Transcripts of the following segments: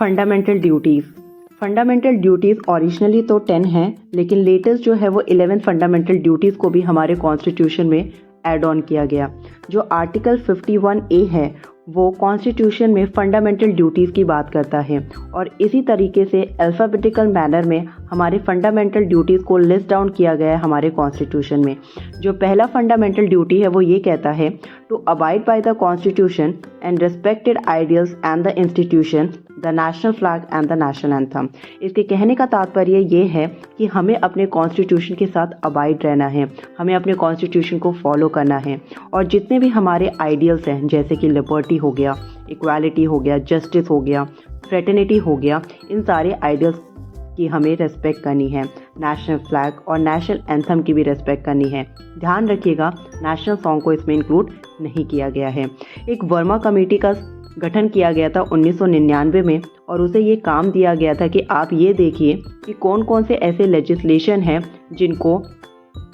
Fundamental duties. Fundamental duties originally तो 10 हैं, लेकिन लेटेस्ट जो है वो 11 फंडामेंटल ड्यूटीज़ को भी हमारे कॉन्स्टिट्यूशन में ऐड ऑन किया गया। जो आर्टिकल 51A है वो कॉन्स्टिट्यूशन में फंडामेंटल ड्यूटीज़ की बात करता है और इसी तरीके से अल्फ़ाबेटिकल मैनर में हमारे फंडामेंटल ड्यूटीज़ को लिस्ट डाउन किया गया है हमारे कॉन्स्टिट्यूशन में। जो पहला फंडामेंटल ड्यूटी है वो ये कहता है to abide by the constitution and respected ideals and the institution, the national flag and the national anthem. इसके कहने का तात्पर्य ये है कि हमें अपने कॉन्स्टिट्यूशन के साथ अबाइड रहना है, हमें अपने कॉन्स्टिट्यूशन को फॉलो करना है और जितने भी हमारे आइडियल्स हैं जैसे कि लिबर्टी हो गया, इक्वालिटी हो गया, जस्टिस हो गया, फ्रेटर्निटी हो गया, इन सारे आइडियल्स की हमें रेस्पेक्ट करनी है। नेशनल फ्लैग और नेशनल एंथम की भी रेस्पेक्ट करनी है। ध्यान रखिएगा नेशनल सॉन्ग को इसमें इंक्लूड नहीं किया गया है। एक वर्मा कमेटी का गठन किया गया था 1999 में और उसे ये काम दिया गया था कि आप ये देखिए कि कौन कौन से ऐसे लेजिस्लेशन हैं जिनको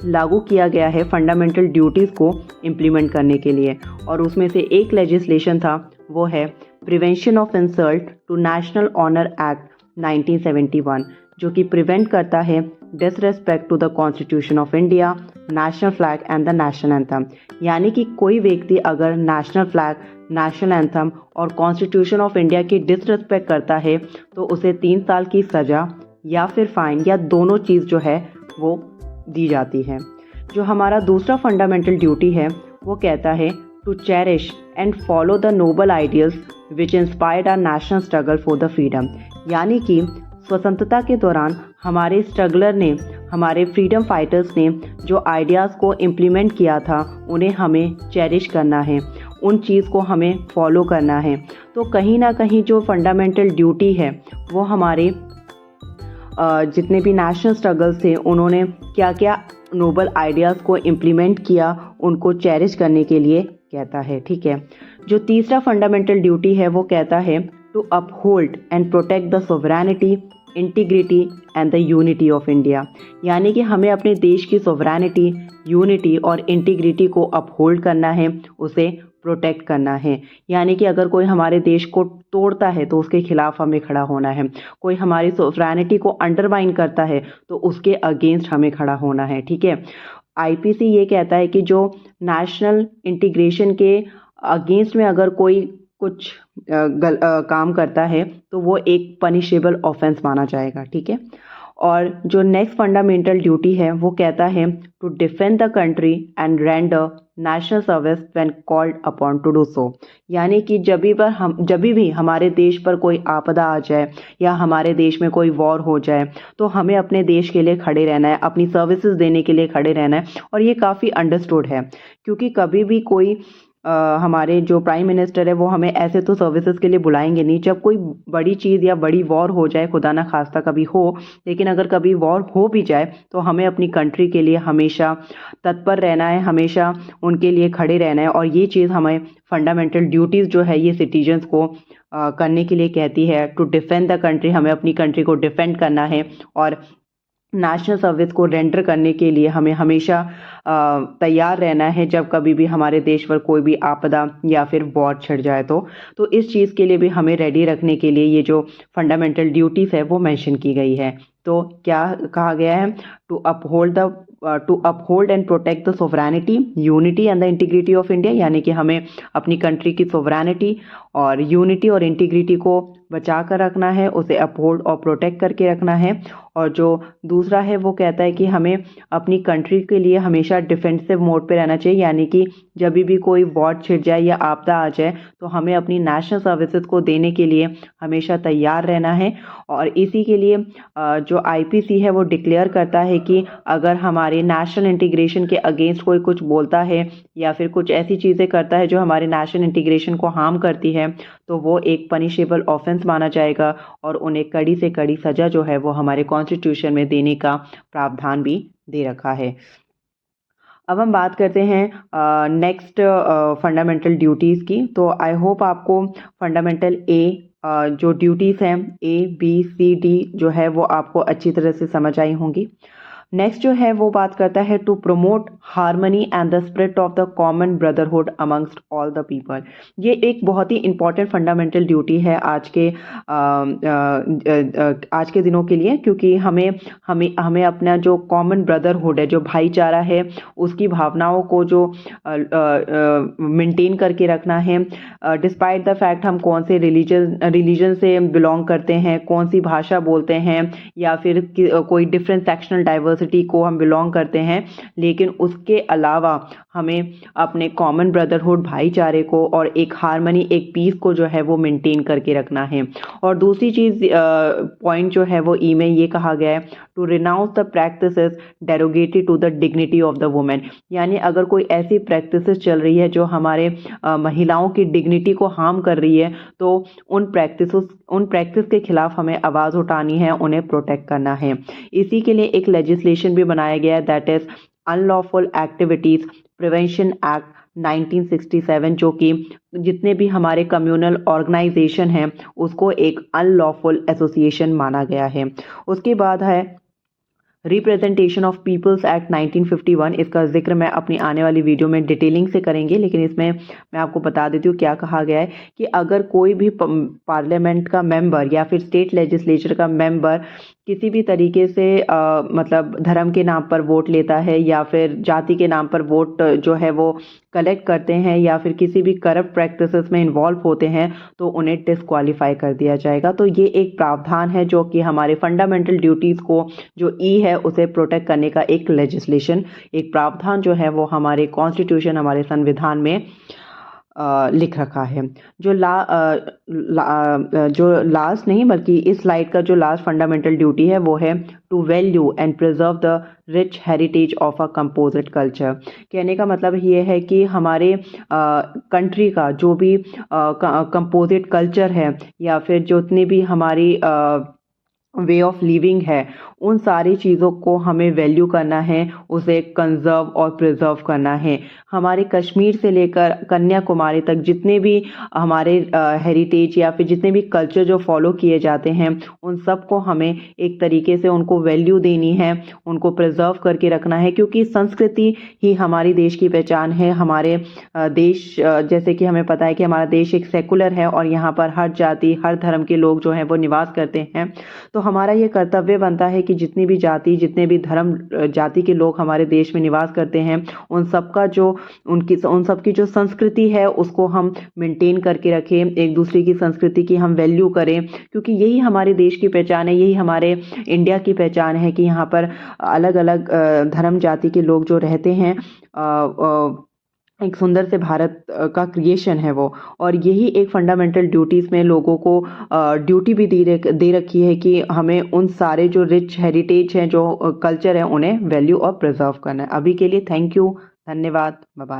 लागू किया गया है फंडामेंटल ड्यूटीज़ को इम्प्लीमेंट करने के लिए। और उसमें से एक लेजिस्लेशन था वो है prevention of insult to national honour act 1971, जो कि प्रिवेंट करता है disrespect to the constitution of India, national flag and the national anthem. यानी कि कोई व्यक्ति अगर नेशनल फ्लैग, नेशनल एंथम और कॉन्स्टिट्यूशन ऑफ इंडिया की डिसरेस्पेक्ट करता है तो उसे 3 साल की सज़ा या फिर फाइन या दोनों चीज़ जो है वो दी जाती है। जो हमारा दूसरा फंडामेंटल ड्यूटी है वो कहता है to cherish and follow the noble ideals which inspired our national struggle for the freedom. यानी कि स्वतंत्रता के दौरान हमारे स्ट्रगलर ने, हमारे फ्रीडम फाइटर्स ने जो आइडियाज़ को इम्प्लीमेंट किया था उन्हें हमें चेरिश करना है, उन चीज़ को हमें फॉलो करना है। तो कहीं ना कहीं जो फंडामेंटल ड्यूटी है वो हमारे जितने भी नेशनल स्ट्रगल्स थे उन्होंने क्या क्या नोबल आइडियाज़ को इम्प्लीमेंट किया उनको चेरिश करने के लिए कहता है। ठीक है। जो तीसरा फंडामेंटल ड्यूटी है वो कहता है to uphold and protect the sovereignty, integrity and the unity of India. यानी कि हमें अपने देश की सोवरेनिटी, यूनिटी और इंटीग्रिटी को अपहोल्ड करना है, उसे प्रोटेक्ट करना है। यानी कि अगर कोई हमारे देश को तोड़ता है तो उसके खिलाफ हमें खड़ा होना है, कोई हमारी सोवरेनिटी को अंडरमाइन करता है तो उसके अगेंस्ट हमें खड़ा होना है। ठीक है। आईपीसी ये कहता है कि जो नेशनल इंटीग्रेशन के अगेंस्ट में अगर कोई कुछ काम करता है तो वो एक पनिशेबल ऑफेंस माना जाएगा। ठीक है। और जो नेक्स्ट फंडामेंटल ड्यूटी है वो कहता है to defend the country and render national service when called upon to do so. यानी कि जब भी हमारे देश पर कोई आपदा आ जाए या हमारे देश में कोई वॉर हो जाए तो हमें अपने देश के लिए खड़े रहना है, अपनी सर्विसेज देने के लिए खड़े रहना है। और ये काफ़ी अंडरस्टूड है क्योंकि कभी भी कोई हमारे जो प्राइम मिनिस्टर है वो हमें ऐसे तो सर्विसेज के लिए बुलाएंगे नहीं। जब कोई बड़ी चीज़ या बड़ी वॉर हो जाए, खुदा ना खास्ता कभी हो, लेकिन अगर कभी वॉर हो भी जाए तो हमें अपनी कंट्री के लिए हमेशा तत्पर रहना है, हमेशा उनके लिए खड़े रहना है। और ये चीज़ हमें फंडामेंटल ड्यूटीज़ जो है ये सिटीजन्स को करने के लिए कहती है टू डिफेंड द कंट्री। हमें अपनी कंट्री को डिफेंड करना है और नेशनल सर्विस को रेंडर करने के लिए हमें हमेशा तैयार रहना है जब कभी भी हमारे देश पर कोई भी आपदा या फिर वॉर छिड़ जाए तो इस चीज़ के लिए भी हमें रेडी रखने के लिए ये जो फंडामेंटल ड्यूटीज़ है वो मेंशन की गई है। तो क्या कहा गया है to uphold and protect the sovereignty, unity and the integrity of India. यानी कि हमें अपनी कंट्री की सोवरेनिटी और यूनिटी और इंटीग्रिटी को बचा कर रखना है, उसे अपहोल्ड और प्रोटेक्ट करके रखना है। और जो दूसरा है वो कहता है कि हमें अपनी कंट्री के लिए हमेशा डिफेंसिव मोड पे रहना चाहिए। यानी कि जब भी कोई वॉर छिड़ जाए या आपदा आ जाए तो हमें अपनी नेशनल सर्विसेज को देने के लिए हमेशा तैयार रहना है। और इसी के लिए जो आईपीसी है वो डिक्लेयर करता है कि अगर हमारे नेशनल इंटीग्रेशन के अगेंस्ट कोई कुछ बोलता है या फिर कुछ ऐसी चीज़ें करता है जो हमारे नेशनल इंटीग्रेशन को हार्म करती है तो वो एक पनिशेबल ऑफेंस माना जाएगा और उन्हें कड़ी से कड़ी सज़ा जो है वो हमारे कॉन्स्टिट्यूशन में देने का प्रावधान भी दे रखा है। अब हम बात करते हैं नेक्स्ट फंडामेंटल ड्यूटीज़ की। तो आई होप आपको फंडामेंटल जो ड्यूटीज़ हैं A, B, C, D जो है वो आपको अच्छी तरह से समझ आई होंगी। नेक्स्ट जो है वो बात करता है to promote harmony and the spirit of the common brotherhood amongst all the people. ये एक बहुत ही इंपॉर्टेंट फंडामेंटल ड्यूटी है आज के दिनों के लिए, क्योंकि हमें हमें हमें अपना जो कॉमन ब्रदरहुड है, जो भाईचारा है, उसकी भावनाओं को जो मेंटेन करके रखना है। डिस्पाइट द फैक्ट हम कौन से रिलीजन से बिलोंग करते हैं, कौन सी भाषा बोलते हैं, या फिर कोई डिफरेंट सेक्शनल डाइवर्सिटी को हम बिलोंग करते हैं, लेकिन उसके अलावा हमें अपने कॉमन ब्रदरहुड भाईचारे को और एक हार्मनी, एक पीस को जो है वो मेंटेन करके रखना है। और दूसरी चीज़ पॉइंट जो है वो ई में ये कहा गया है to renounce the practices derogatory to the dignity of the women. यानी अगर कोई ऐसी प्रैक्टिसेस चल रही है जो हमारे महिलाओं की डिग्निटी को हार्म कर रही है, तो उन प्रैक्टिस के खिलाफ हमें आवाज़ उठानी है, उन्हें प्रोटेक्ट करना है। इसी के लिए एक लेजिस्लेशन भी बनाया गया है, that is unlawful activities prevention act 1967, जो कि जितने भी हमारे कम्युनल ऑर्गेनाइजेशन हैं उसको एक अनलॉफुल एसोसिएशन माना गया है। उसके बाद है रिप्रेजेंटेशन ऑफ पीपल्स एक्ट 1951। इसका जिक्र मैं अपनी आने वाली वीडियो में डिटेलिंग से करेंगे, लेकिन इसमें मैं आपको बता देती हूँ क्या कहा गया है कि अगर कोई भी पार्लियामेंट का मेंबर या फिर स्टेट लेजिस्लेचर का मेंबर किसी भी तरीके से मतलब धर्म के नाम पर वोट लेता है या फिर जाति के नाम पर वोट जो है वो कलेक्ट करते हैं या फिर किसी भी करप्ट प्रैक्टिसेस में इन्वॉल्व होते हैं, तो उन्हें डिस्क्वालीफाई कर दिया जाएगा। तो ये एक प्रावधान है जो कि हमारे फंडामेंटल ड्यूटीज़ को जो ई है उसे प्रोटेक्ट करने का एक लेजिस्लेशन, एक प्रावधान जो है वो हमारे कॉन्स्टिट्यूशन, हमारे संविधान में लिख रखा है। जो लास्ट नहीं बल्कि इस स्लाइड का जो लास्ट फंडामेंटल ड्यूटी है वो है to value and preserve the rich heritage of a composite culture. कहने का मतलब ये है कि हमारे कंट्री का जो भी कंपोजिट कल्चर है या फिर जितनी भी हमारी वे ऑफ लिविंग है, उन सारी चीज़ों को हमें वैल्यू करना है, उसे कंजर्व और प्रिजर्व करना है। हमारे कश्मीर से लेकर कन्याकुमारी तक जितने भी हमारे हेरिटेज या फिर जितने भी कल्चर जो फॉलो किए जाते हैं, उन सब को हमें एक तरीके से उनको वैल्यू देनी है, उनको प्रिजर्व करके रखना है, क्योंकि संस्कृति ही हमारी देश की पहचान है। हमारे देश जैसे कि हमें पता है कि हमारा देश एक सेकुलर है और यहाँ पर हर जाति, हर धर्म के लोग जो हैं वो निवास करते हैं। तो हमारा ये कर्तव्य बनता है कि जितनी भी जाति, जितने भी धर्म जाति के लोग हमारे देश में निवास करते हैं, उन सबकी जो संस्कृति है उसको हम मेंटेन करके रखें, एक दूसरे की संस्कृति की हम वैल्यू करें, क्योंकि यही हमारे देश की पहचान है, यही हमारे इंडिया की पहचान है कि यहाँ पर अलग अलग धर्म जाति के लोग जो रहते हैं, एक सुंदर से भारत का क्रिएशन है वो। और यही एक फंडामेंटल ड्यूटीज़ में लोगों को ड्यूटी भी दे रखी है कि हमें उन सारे जो रिच हेरिटेज हैं, जो कल्चर है, उन्हें वैल्यू और प्रिजर्व करना है। अभी के लिए थैंक यू, धन्यवाद, बाय बाय।